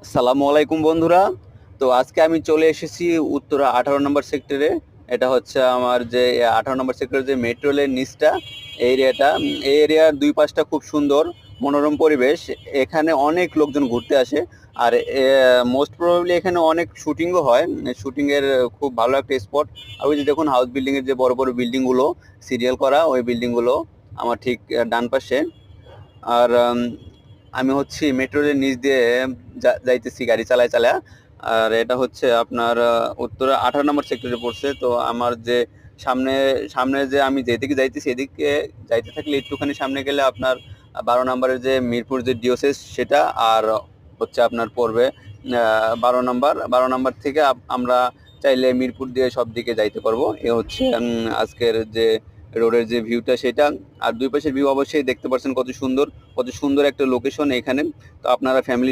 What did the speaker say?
আসসালামু আলাইকুম বন্ধুরা। তো আজকে আমি চলে এসেছি উত্তরা 18 নম্বর সেক্টরে। এটা হচ্ছে আমার যে 18 নম্বর সেক্টরের যে মেট্রো রেলের নিচটা, এই এরিয়াটা। এই এরিয়ার দুই পাশটা খুব সুন্দর, মনোরম পরিবেশ। এখানে অনেক লোকজন ঘুরতে আসে। আর মোস্ট প্রবাবলি এখানে অনেক শুটিংও হয়। শুটিংয়ের খুব ভালো একটা স্পট। আর ওই যে দেখুন হাউস বিল্ডিংয়ের যে বড় বড় বিল্ডিংগুলো, সিরিয়াল করা ওই বিল্ডিংগুলো আমার ঠিক ডান পাশে। আর আমি হচ্ছি মেট্রো রেলের নিচ দিয়ে যাইতেছি গাড়ি চালায় চালায়। আর এটা হচ্ছে আপনার উত্তরা 18 নম্বর সেক্টরে পড়ছে। তো আমার যে সামনে সামনে যে আমি যেদিকে যাইতেছি এদিকে যাইতে থাকলে একটুখানি সামনে গেলে আপনার 12 নম্বরের যে মিরপুর যে ডিওসিস সেটা। আর হচ্ছে আপনার পড়বে 12 নম্বর থেকে আমরা চাইলে মিরপুর দিয়ে সব দিকে যাইতে পারবো। এ হচ্ছে আজকের যে রোডের যে ভিউটা সেটা। আর দুই পাশের ভিউ অবশ্যই দেখতে পাচ্ছেন কত সুন্দর, কত সুন্দর একটা লোকেশন এখানে। তো আপনারা ফ্যামিলি